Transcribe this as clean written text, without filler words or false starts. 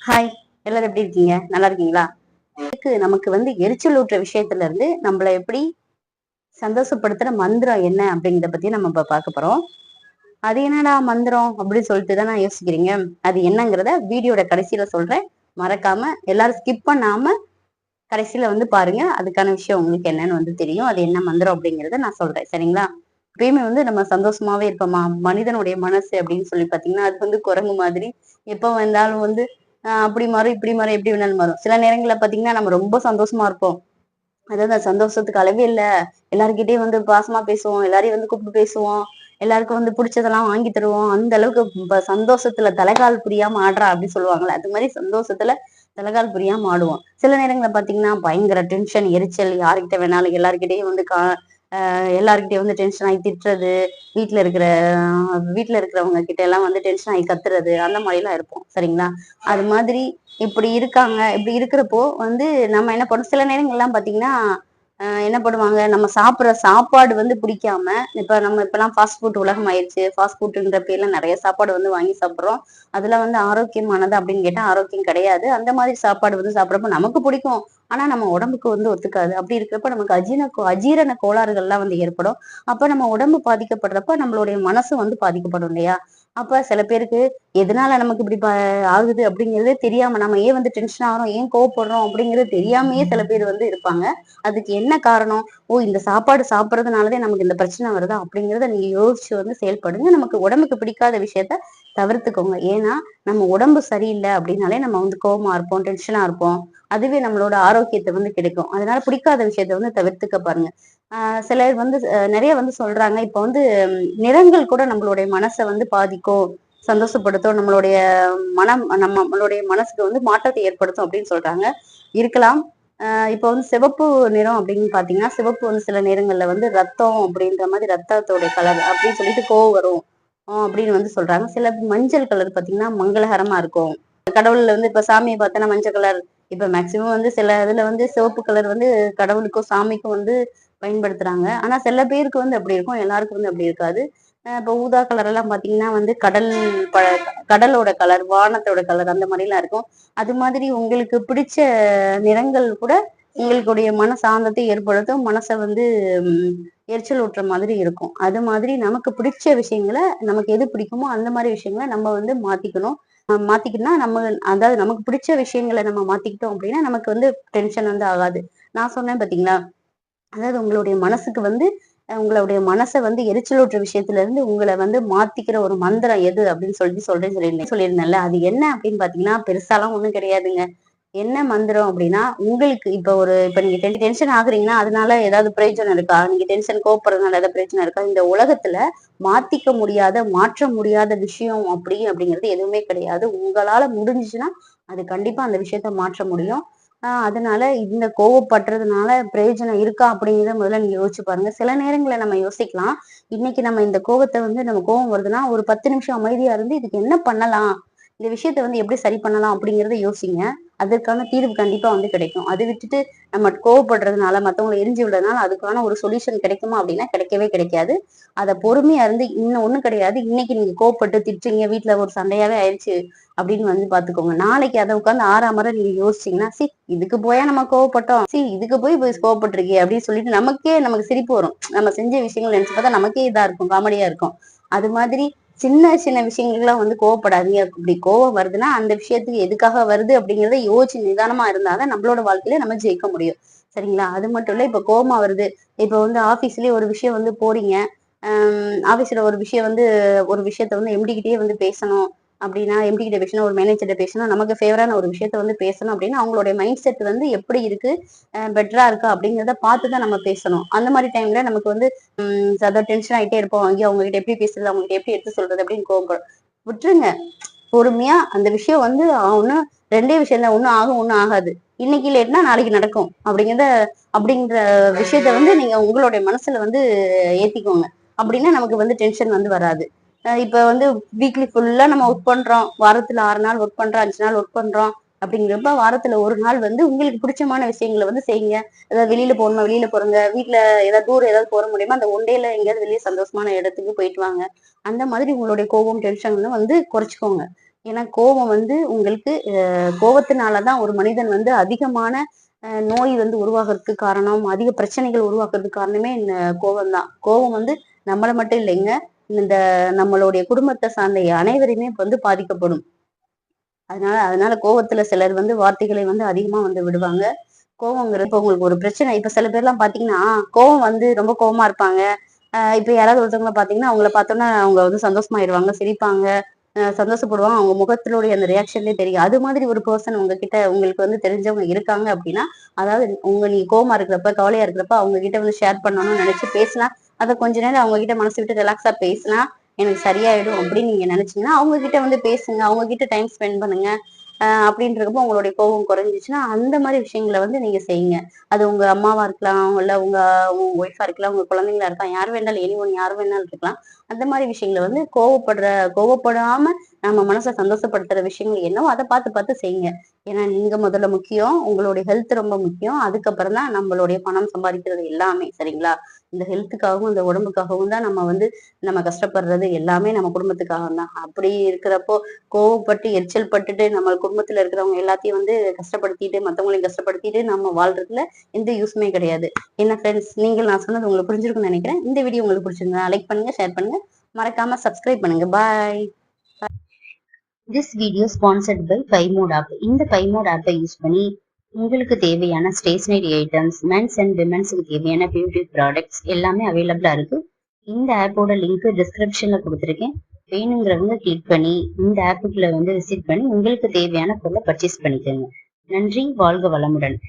Hi, எல்லாரும் எப்படி இருக்கீங்க? நல்லா இருக்கீங்களா? நமக்கு எரிச்சல் ஊட்டுற விஷயத்துல இருந்து நம்மள எப்படி சந்தோஷப்படுத்துற மந்திரம் என்ன அப்படிங்கிறத பத்தி நம்ம இப்ப பார்க்க போறோம். அது என்னடா மந்திரம் அப்படின்னு சொல்லிட்டு தான் நான் யோசிக்கிறீங்க. அது என்னங்கிறத வீடியோட கடைசியில சொல்றேன். மறக்காம எல்லாரும் ஸ்கிப் பண்ணாம கடைசியில பாருங்க. அதுக்கான விஷயம் உங்களுக்கு என்னன்னு தெரியும். அது என்ன மந்திரம் அப்படிங்கிறத நான் சொல்றேன். சரிங்களா? எப்பயுமே நம்ம சந்தோஷமாவே இருப்போமா? மனிதனுடைய மனசு அப்படின்னு சொல்லி பாத்தீங்கன்னா, அது குரங்கு மாதிரி எப்ப வந்தாலும் அப்படி மாறும், இப்படி மாறும், எப்படி வேணாலும் மாறும். சில நேரங்கள்ல பாத்தீங்கன்னா, நம்ம ரொம்ப சந்தோஷமா இருப்போம். அதாவது அந்த சந்தோஷத்துக்கு அளவே இல்ல. எல்லார்கிட்டயும் பாசமா பேசுவோம். எல்லாரையும் கூப்பிட்டு பேசுவோம். எல்லாருக்கும் புடிச்சதெல்லாம் வாங்கி தருவோம். அந்த அளவுக்கு சந்தோஷத்துல தலைகால் புரியாம ஆடுறா அப்படின்னு சொல்லுவாங்கல்ல. அது மாதிரி சந்தோஷத்துல தலைகால் புரியாம ஆடுவோம். சில நேரங்கள்ல பாத்தீங்கன்னா, பயங்கர டென்ஷன், எரிச்சல் யார்கிட்ட வேணாலும் எல்லார்கிட்டயும் எல்லார்கிட்டயும் டென்ஷன் ஆகி திட்டுறது, வீட்ல இருக்கிற வீட்ல இருக்கிறவங்க கிட்ட எல்லாம் டென்ஷன் ஆகி கத்துறது, அந்த மாதிரி எல்லாம் இருப்போம். சரிங்களா? அது மாதிரி இப்படி இருக்காங்க. இப்படி இருக்கிறப்போ நம்ம என்ன பண்ணோம், சில நேரங்கள்லாம் பாத்தீங்கன்னா, என்ன பண்ணுவாங்க, நம்ம சாப்பிடுற சாப்பாடு பிடிக்காம, இப்ப நம்ம இப்பெல்லாம் ஃபாஸ்ட் ஃபுட் உலகம் ஆயிருச்சு. ஃபாஸ்ட் ஃபுட்ன்ற பேர்ல நிறைய சாப்பாடு வாங்கி சாப்பிடுறோம். அதுல ஆரோக்கியமானது அப்படின்னு கேட்டா ஆரோக்கியம் கிடையாது. அந்த மாதிரி சாப்பாடு சாப்பிடுறப்ப நமக்கு பிடிக்கும். ஆனா நம்ம உடம்புக்கு ஒத்துக்காது. அப்படி இருக்கிறப்ப நமக்கு அஜீரண கோளாறுகள்லாம் ஏற்படும். அப்ப நம்ம உடம்பு பாதிக்கப்படுறப்ப நம்மளுடைய மனசு பாதிக்கப்படும் இல்லையா? அப்ப சில பேருக்கு எதனால நமக்கு இப்படி ஆகுது அப்படிங்கிறதே தெரியாம நம்ம ஏன் டென்ஷன் ஆகிறோம், ஏன் கோவப்படுறோம் அப்படிங்கிறது தெரியாமயே சில பேர் இருப்பாங்க. அதுக்கு என்ன காரணம்? ஓ, இந்த சாப்பாடு சாப்பிடுறதுனாலதான் நமக்கு இந்த பிரச்சனை வருதா அப்படிங்கிறத நீங்க யோசிச்சு செயல்படுங்க. நமக்கு உடம்புக்கு பிடிக்காத விஷயத்த தவிர்த்துக்கோங்க. ஏன்னா நம்ம உடம்பு சரியில்லை அப்படின்னாலே நம்ம கோவமா இருப்போம், டென்ஷனா இருப்போம். அதுவே நம்மளோட ஆரோக்கியத்தை கிடைக்கும். அதனால பிடிக்காத விஷயத்த தவிர்த்துக்க பாருங்க. சிலர் நிறைய சொல்றாங்க. இப்ப நிறங்கள் கூட நம்மளுடைய மனசை பாதிக்கும், சந்தோஷப்படுத்தும், நம்மளுடைய மனசுக்கு மாற்றத்தை ஏற்படுத்தும் அப்படின்னு சொல்றாங்க. இருக்கலாம். இப்ப சிவப்பு நிறம் அப்படின்னு பாத்தீங்கன்னா, சிவப்பு சில நேரங்கள்ல ரத்தம் அப்படின்ற மாதிரி ரத்தத்தோட கலர் அப்படின்னு சொல்லிட்டு கோவம் வரும் அப்படின்னு சொல்றாங்க. சில மஞ்சள் கலர் பாத்தீங்கன்னா மங்களகரமா இருக்கும். கடவுள்ல இப்ப சாமியை பார்த்தோன்னா மஞ்சள் கலர். இப்ப மேக்சிமம் சில இதுல சிவப்பு கலர் கடவுளுக்கும் சாமிக்கும் பயன்படுத்துறாங்க. ஆனா சில பேருக்கு அப்படி இருக்கும், எல்லாருக்கும் அப்படி இருக்காது. இப்ப ஊதா கலர் எல்லாம் பாத்தீங்கன்னா ப கடலோட கலர், வானத்தோட கலர் அந்த மாதிரி எல்லாம் இருக்கும். அது மாதிரி உங்களுக்கு பிடிச்ச நிறங்கள் கூட உங்களுடைய மன சாந்தத்தை ஏற்படுத்தும். மனசை உம் எரிச்சல் ஊட்டுற மாதிரி இருக்கும். அது மாதிரி நமக்கு பிடிச்ச விஷயங்களை, நமக்கு எது பிடிக்குமோ அந்த மாதிரி விஷயங்களை நம்ம மாத்திக்கணும். மாத்திக்கிட்டோம்னா நம்ம, அதாவது நமக்கு பிடிச்ச விஷயங்களை நம்ம மாத்திக்கிட்டோம் அப்படின்னா நமக்கு டென்ஷன் ஆகாது. நான் சொன்னேன் பாத்தீங்களா? அதாவது உங்களுடைய மனசுக்கு உங்களுடைய மனசை எரிச்சலூட்டுற விஷயத்துல இருந்து உங்களை மாத்திக்கிற ஒரு மந்திரம் எது அப்படின்னு சொல்லியிருந்தேன்ல. அது என்ன அப்படின்னு பாத்தீங்கன்னா, பெருசாலாம் ஒண்ணும் கிடையாதுங்க. என்ன மந்திரம் அப்படின்னா, உங்களுக்கு இப்ப நீங்க டென்ஷன் ஆகுறீங்கன்னா அதனால ஏதாவது பிரயோஜனம் இருக்கா? நீங்க டென்ஷன் கோவப்படுறதுனால ஏதாவது பிரயோஜனம் இருக்கா? இந்த உலகத்துல மாத்திக்க முடியாத, மாற்ற முடியாத விஷயம் அப்படிங்கிறது எதுவுமே கிடையாது. உங்களால முடிஞ்சுச்சுன்னா அது கண்டிப்பா அந்த விஷயத்த மாற்ற முடியும். அதனால இந்த கோவப்படுறதுனால பிரயோஜனம் இருக்கா அப்படிங்கிறத முதல்ல நீங்க யோசிச்சு பாருங்க. சில நேரங்கள்ல நம்ம யோசிக்கலாம். இன்னைக்கு நம்ம இந்த கோவத்தை நம்ம கோவம் வருதுன்னா ஒரு 10 நிமிஷம் அமைதியா இருந்து இதுக்கு என்ன பண்ணலாம்? இந்த விஷயத்த எப்படி சரி பண்ணலாம் அப்படிங்கிறத யோசிங்க. அதற்கான தீர்வு கண்டிப்பா கிடைக்கும். அதை விட்டுட்டு நம்ம கோவப்படுறதுனால, மத்தவங்களை எரிஞ்சு விடுறதுனால அதுக்கான ஒரு சொல்யூஷன் கிடைக்குமா அப்படின்னா கிடைக்கவே கிடைக்காது. அத பொறுமையா இருந்து, இன்னும் ஒண்ணும் கிடையாது. இன்னைக்கு நீங்க கோவப்பட்டு திட்டுறீங்க, வீட்ல ஒரு சண்டையாவே ஆயிடுச்சு அப்படின்னு பாத்துக்கோங்க. நாளைக்கு அதை உட்கார்ந்து ஆறாமற நீங்க யோசிச்சீங்கன்னா, இதுக்கு போயா நம்ம கோவப்பட்டோம், இதுக்கு போய் கோவப்பட்டிருக்கே அப்படின்னு சொல்லிட்டு நமக்கு சிரிப்பு வரும். நம்ம செஞ்ச விஷயங்கள் நினைச்சு பார்த்தா நமக்கே இதா இருக்கும், காமெடியா இருக்கும். அது மாதிரி சின்ன சின்ன விஷயங்களுக்கெல்லாம் கோவப்படாதீங்க. அப்படி கோவம் வருதுன்னா அந்த விஷயத்துக்கு எதுக்காக வருது அப்படிங்கறத யோசிச்சு நிதானமா இருந்தாதான் நம்மளோட வாழ்க்கையில நம்ம ஜெயிக்க முடியும். சரிங்களா? அது மட்டும் இல்ல, இப்ப கோவமா வருது. இப்ப ஆபீஸ்லயே ஒரு விஷயம் போறீங்க. ஆபீஸ்ல ஒரு விஷயம் ஒரு விஷயத்த எம்டி கிட்டயே பேசணும் அப்படின்னா, எம்டி கிட்ட பேசணும், ஒரு மேனேஜர்கிட்ட பேசணும், நமக்கு ஃபேவரான ஒரு விஷயத்த பேசணும் அப்படின்னா அவங்களுடைய மைண்ட் செட் எப்படி இருக்கு, பெட்டரா இருக்கா அப்படிங்கிறத பார்த்துதான் நம்ம பேசணும். அந்த மாதிரி டைம்ல நமக்கு அதாவது டென்ஷன் ஆயிட்டே இருப்போம். ஐயோ, அவங்க கிட்ட எப்படி பேசுறது, அவங்க கிட்ட எப்படி எடுத்து சொல்றது அப்படின்னு கோவப்படும். விட்டுருங்க. பொறுமையா அந்த விஷயம் ஒண்ணும் 2டே விஷயம் தான். ஒண்ணும் ஆகும், ஒண்ணும் ஆகாது. இன்னைக்கு லேட்னா நாளைக்கு நடக்கும் அப்படிங்கிற விஷயத்த நீங்க உங்களுடைய மனசுல ஏத்திக்கோங்க. அப்படின்னா நமக்கு டென்ஷன் வராது. இப்ப வீக்லி ஃபுல்லா நம்ம ஒர்க் பண்றோம். வாரத்துல 6 நாள் ஒர்க் பண்றோம், 5 நாள் ஒர்க் பண்றோம் அப்படிங்கிறப்ப வாரத்துல ஒரு நாள் உங்களுக்கு பிடிச்சமான விஷயங்களை செய்யுங்க. ஏதாவது வெளியில போகணுமா வெளியில போறங்க. வீட்ல ஏதாவது டூர் ஏதாவது போற முடியுமா அந்த ஒன் டேல எங்கேயாவது வெளியே சந்தோஷமான இடத்துக்கு போயிட்டு வாங்க. அந்த மாதிரி உங்களுடைய கோபம், டென்ஷன் குறைச்சுக்கோங்க. ஏன்னா கோபம் வந்து உங்களுக்கு கோபத்தினாலதான் ஒரு மனிதன் வந்து அதிகமான நோய் வந்து உருவாகிறதுக்கு காரணம், அதிக பிரச்சனைகள் உருவாக்குறதுக்கு காரணமே இந்த கோபம் தான். கோபம் வந்து நம்மள மட்டும் இல்லைங்க, இந்த நம்மளுடைய குடும்பத்தை சார்ந்த அனைவரையுமே இப்ப வந்து பாதிக்கப்படும். அதனால கோவத்துல சிலர் வந்து வார்த்தைகளை வந்து அதிகமா வந்து விடுவாங்க. கோவங்கிறது இப்ப உங்களுக்கு ஒரு பிரச்சனை. இப்ப சில பேர்லாம் பாத்தீங்கன்னா, கோவம் வந்து ரொம்ப கோவமா இருப்பாங்க. இப்ப யாராவது ஒருத்தவங்கள பாத்தீங்கன்னா, அவங்கள பார்த்தோன்னா அவங்க வந்து சந்தோஷமாயிருவாங்க, சிரிப்பாங்க, சந்தோஷப்படுவாங்க. அவங்க முகத்தினுடைய அந்த ரியாக்ஷன்லயே தெரியும். அது மாதிரி ஒரு பெர்சன் உங்ககிட்ட உங்களுக்கு வந்து தெரிஞ்சவங்க இருக்காங்க அப்படின்னா, அதாவது நீங்க கோவமா இருக்கிறப்ப, கவலையா இருக்கிறப்ப அவங்க கிட்ட வந்து ஷேர் பண்ணணும்னு நினைச்சு பேசினா, அத கொஞ்ச நேரம் அவங்க கிட்ட மனசு விட்டு ரிலாக்ஸா பேசினா, எனக்கு சரியாயிடும் அப்படின்னு நீங்க நினைச்சீங்கன்னா, அவங்க கிட்ட வந்து பேசுங்க. அவங்க கிட்ட டைம் ஸ்பெண்ட் பண்ணுங்க. அப்படின்றப்போ உங்களுடைய கோபம் குறைஞ்சிச்சுன்னா, அந்த மாதிரி விஷயங்கள வந்து நீங்க செய்யுங்க. அது உங்க அம்மாவா இருக்கலாம், இல்ல உங்க உங்க ஒய்ஃபா இருக்கலாம், உங்க குழந்தைங்களா இருக்கலாம், யார் வேணாலும் யார் வேணாலும் இருக்கலாம். அந்த மாதிரி விஷயங்கள வந்து கோவப்படாம நம்ம மனச சந்தோஷப்படுத்துற விஷயங்கள் என்னவோ அத பார்த்து பார்த்து செய்யுங்க. ஏன்னா நீங்க முதல்ல முக்கியம். உங்களுடைய ஹெல்த் ரொம்ப முக்கியம். அதுக்கப்புறம் தான் நம்மளுடைய பணம் சம்பாதிக்கிறது எல்லாமே. சரிங்களா? இந்த ஹெல்த்துக்காகவும், இந்த உடம்புக்காகவும் தான் நம்ம கஷ்டப்படுறது எல்லாமே நம்ம குடும்பத்துக்காக தான். அப்படி இருக்கிறப்போ கோவப்பட்டு, எரிச்சல் பட்டுட்டு நம்ம குடும்பத்துல இருக்கிறவங்க எல்லாத்தையும் வந்து கஷ்டப்படுத்திட்டு, மத்தவங்களையும் கஷ்டப்படுத்திட்டு நம்ம வாழ்றதுல எந்த யூஸுமே கிடையாது. என்ன ஃப்ரெண்ட்ஸ், நான் சொன்னது உங்களுக்கு புரிஞ்சிருக்கும்னு நினைக்கிறேன். இந்த வீடியோ உங்களுக்கு பிடிச்சிருந்தா லைக் பண்ணுங்க, ஷேர் பண்ணுங்க. மறக்காம சப்ஸ்கிரைப் பண்ணுங்க. Bye. This video sponsored by Bymot app. இந்த பைமோட் ஆப்பை யூஸ் பண்ணி உங்களுக்கு தேவையான ஸ்டேஷனரி ஐட்டம்ஸ், மென்ஸ் அண்ட் விமென்ஸ்க்கு தேவையான பியூட்டி ப்ராடக்ட்ஸ் எல்லாமே அவைலபிளா இருக்கு. இந்த ஆப்போட லிங்க் டிஸ்கிரிப்ஷன்ல கொடுத்துருக்கேன். வேணுங்கிறவங்க கிளிக் பண்ணி இந்த ஆப்புக்குள்ள வந்து விசிட் பண்ணி உங்களுக்கு தேவையான பொருளை பர்ச்சேஸ் பண்ணிக்கோங்க. நன்றி, வாழ்க வளமுடன்.